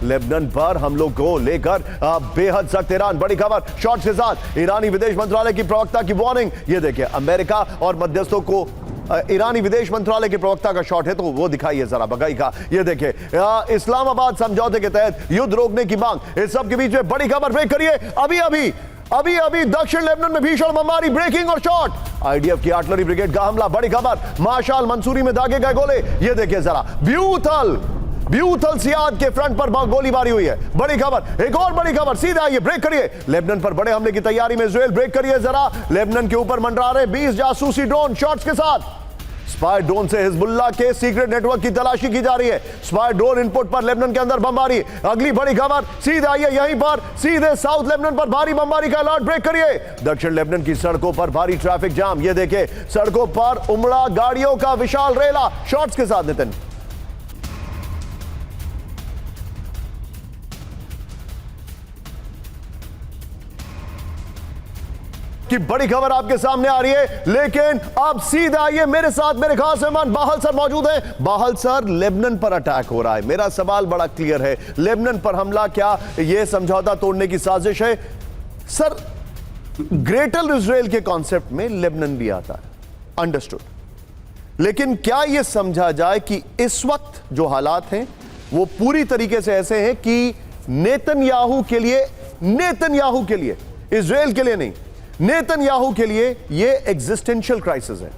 Lebanon पर हमलों को लेकर बेहद सख्त ईरान। बड़ी खबर शॉर्ट्स के साथ ईरानी विदेश मंत्रालय की प्रवक्ता की वार्निंग। ये देखिए अमेरिका और मध्यस्थों को ईरानी विदेश मंत्रालय के प्रवक्ता का शॉट है, तो वो दिखाइए जरा बगाई का। ये देखिए इस्लामाबाद समझौते के तहत युद्ध रोकने की मांग। इस सब के बीच में बड़ी खबर ब्रेक करिए। अभी दक्षिण लेबनान में भीषण बमबारी, ब्रेकिंग और शॉट। आईडीएफ की आर्टिलरी ब्रिगेड का हमला। बड़ी खबर माशाल मंसूरी में दागे गए गोले। ये देखिए जरा ब्यूथल सियाद के फ्रंट पर गोलीबारी हुई है। बड़ी खबर, एक और बड़ी खबर, सीधा आइए ब्रेक करिए। लेबनान पर बड़े हमले की तैयारी में इजराइल। ब्रेक करिए जरा। लेबनान के ऊपर मंडरा रहे 20 जासूसी ड्रोन। शॉट्स के साथ स्पाई ड्रोन से हिजबुल्लाह के सीक्रेट नेटवर्क की तलाशी की जा रही है। स्पाई ड्रोन इनपुट पर लेबनान के अंदर बमबारी। अगली बड़ी खबर सीधे आइए यहीं पर, सीधे साउथ लेबनान पर भारी बमबारी का अलर्ट। ब्रेक करिए। दक्षिण लेबनान की सड़कों पर भारी ट्रैफिक जाम। ये देखें सड़कों पर उमड़ा गाड़ियों का विशाल रेला। शॉट्स के साथ नितिन। की बड़ी खबर आपके सामने आ रही है, लेकिन अब सीधा आइए मेरे साथ, मेरे खास मेहमान बाहल सर मौजूद हैं। बाहल सर, लेबनान पर अटैक हो रहा है। मेरा सवाल बड़ा क्लियर है, लेबनान पर हमला क्या यह समझौता तोड़ने की साजिश है? सर, ग्रेटर इजराइल के कॉन्सेप्ट में लेबनान भी आता है, अंडरस्टूड, लेकिन क्या यह समझा जाए कि इस वक्त जो हालात हैं वो पूरी तरीके से ऐसे हैं कि नेतन्याहू के लिए, इजराइल के लिए नहीं, नेतन्याहू के लिए यह एग्जिस्टेंशियल क्राइसिस है?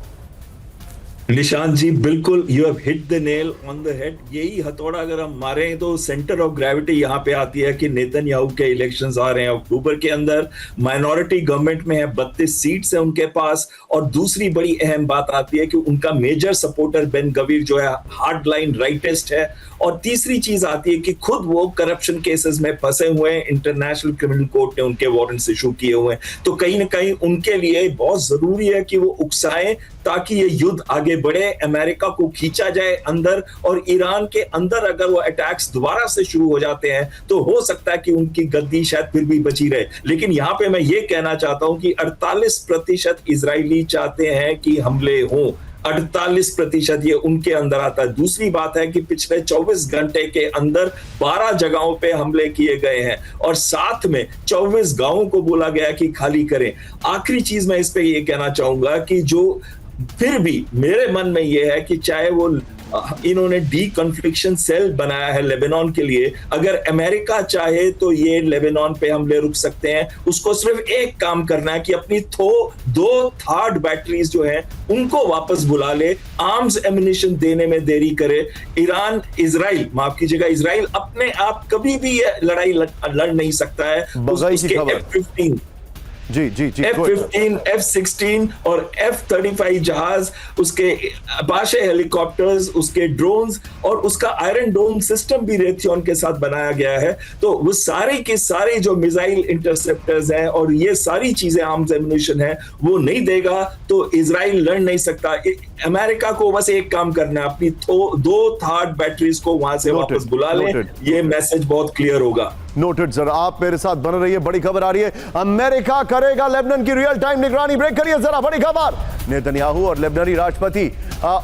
निशांत जी, बिल्कुल you have hit the nail on the head. यही हथौड़ा अगर हम मारें तो सेंटर ऑफ ग्रेविटी यहां पे आती है कि नेतन्याहू के इलेक्शंस आ रहे हैं अक्टूबर के अंदर। माइनॉरिटी गवर्नमेंट में है, 32 सीट्स है उनके पास। और दूसरी बड़ी अहम बात आती है कि उनका मेजर सपोर्टर बेन गवीर जो है हार्ड लाइन राइटिस्ट है। और तीसरी चीज आती है कि खुद वो करप्शन केसेस में फंसे हुए हैं, इंटरनेशनल क्रिमिनल कोर्ट ने उनके वारंट्स इशू किए हुए हैं। तो कहीं ना कहीं उनके लिए बहुत जरूरी है कि वो उकसाएं ताकि ये युद्ध आगे बढ़े, अमेरिका को खींचा जाए अंदर। और ईरान के अंदर अगर वो अटैक्स दोबारा से शुरू हो जाते हैं तो हो सकता है कि उनकी गद्दी शायद फिर भी बची रहे। लेकिन यहां पे मैं ये कहना चाहता हूं कि 48% इजरायली चाहते हैं कि हमले हों, 48% ये उनके अंदर आता है। दूसरी बात है कि पिछले 24 घंटे के अंदर 12 जगहों पे हमले किए गए हैं और साथ में 24 गांवों को बोला गया कि खाली करें। आखिरी चीज मैं इस पे ये कहना चाहूंगा कि जो फिर भी मेरे मन में ये है कि चाहे वो इन्होंने डी कॉन्फ्लिक्शन सेल बनाया है लेबनान के लिए, अगर अमेरिका चाहे तो ये लेबनान पे हमले रुक सकते हैं। उसको सिर्फ एक काम करना है कि अपनी 2 थर्ड बैटरीज जो हैं उनको वापस बुला ले, आर्म्स एम्युनिशन देने में देरी करे। माफ कीजिएगा, इजराइल अपने आप कभी भी ये लड़ाई लड़ नहीं सकता है। उसके F-15 F-15, F-16 और F-35 जहाज, उसके अपाचे हेलीकॉप्टर्स, उसके ड्रोन्स और उसका आयरन डोम सिस्टम भी रेथियन के साथ बनाया गया है। तो वो सारे के सारे जो मिसाइल इंटरसेप्टर्स हैं और ये सारी चीजें आर्म्स एम्युनिशन है वो नहीं देगा तो इजराइल लड़ नहीं सकता। अमेरिका को बस एक काम करना है, अपनी 2 थर्ड बैटरीज को वहां से वापस बुला ले। ये मैसेज बहुत क्लियर होगा। नोटेड सर, आप मेरे साथ बन रही है। बड़ी खबर आ रही है, अमेरिका करेगा लेबनान की रियल टाइम निगरानी। ब्रेक करिए जरा। बड़ी खबर, नेतन्याहू और लेबनानी राष्ट्रपति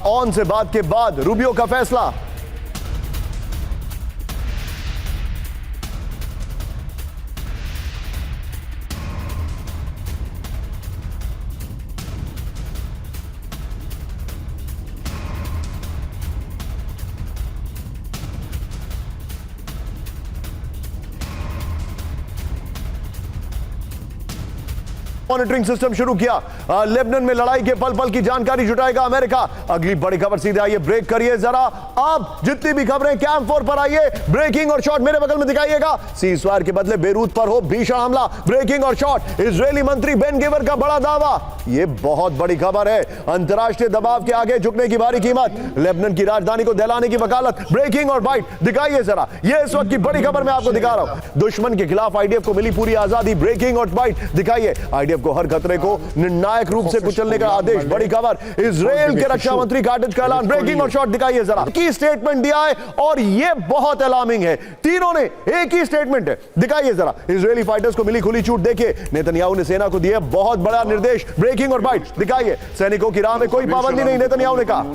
ऑन से बात के बाद रूबियो का फैसला। मॉनिटरिंग सिस्टम शुरू किया। लेबनान में लड़ाई के पल पल की जानकारी जुटाएगा अमेरिका। अगली बड़ी खबर सीधे आइए, ब्रेक करिए जरा। अब जितनी भी खबरें कैंप 4 पर आइए, ब्रेकिंग और शॉट मेरे बगल में दिखाइएगा। सीजफायर के बदले बेरूत पर हो भीषण हमला। ब्रेकिंग और शॉट, इजरायली मंत्री बेन गिवर का बड़ा दावा। यह बहुत बड़ी खबर है। अंतरराष्ट्रीय दबाव के आगे झुकने की भारी कीमत, लेबनान की राजधानी को दहलाने की वकालत। ब्रेकिंग और बाइट दिखाइए जरा। यह इस वक्त की बड़ी खबर मैं आपको दिखा रहा हूं। दुश्मन के खिलाफ आईडीएफ को मिली पूरी आजादी। ब्रेकिंग और बाइट दिखाइए। आईडीएफ को हर खतरे को निर्णायक रूप से कुचलने का आदेश। बड़ी खबर, इजराइल के रक्षा मंत्री काटिज का ऐलान। ब्रेकिंग और शॉट दिखाइए जरा। की स्टेटमेंट दिया है और यह बहुत अलार्मिंग है। तीनों ने एक ही स्टेटमेंट है, दिखाइए जरा। इजरायली फाइटर्स को मिली खुली छूट। देखिए नेतन्याहू ने सेना को दिया बहुत बड़ा निर्देश। ब्रेकिंग और बाइट दिखाइए। सैनिकों की राह में कोई पाबंदी नहीं, नेतन्याहू ने कहा।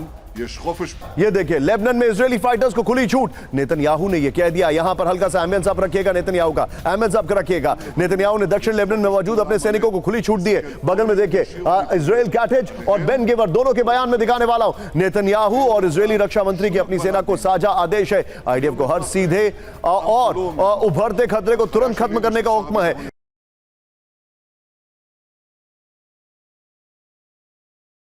ये देखिए, लेबनान में इजरायली फाइटर्स को खुली छूट। नेतन्याहू ने ये कह दिया। यहां पर हल्का सा अहमद साहब रखिएगा, नेतन्याहू का अहमद साहब का रखिएगा। नेतन्याहू ने दक्षिण लेबनान में मौजूद अपने सैनिकों को खुली छूट दी है। बगल में देखिए, इजराइल कैटेज और बेन गेवर दोनों के बयान में दिखाने वाला हूं। नेतन्याहू और इजरायली रक्षा मंत्री की अपनी सेना को साझा आदेश है। आईडीएफ को हर सीधे और उभरते खतरे को तुरंत खत्म करने का हुक्म है।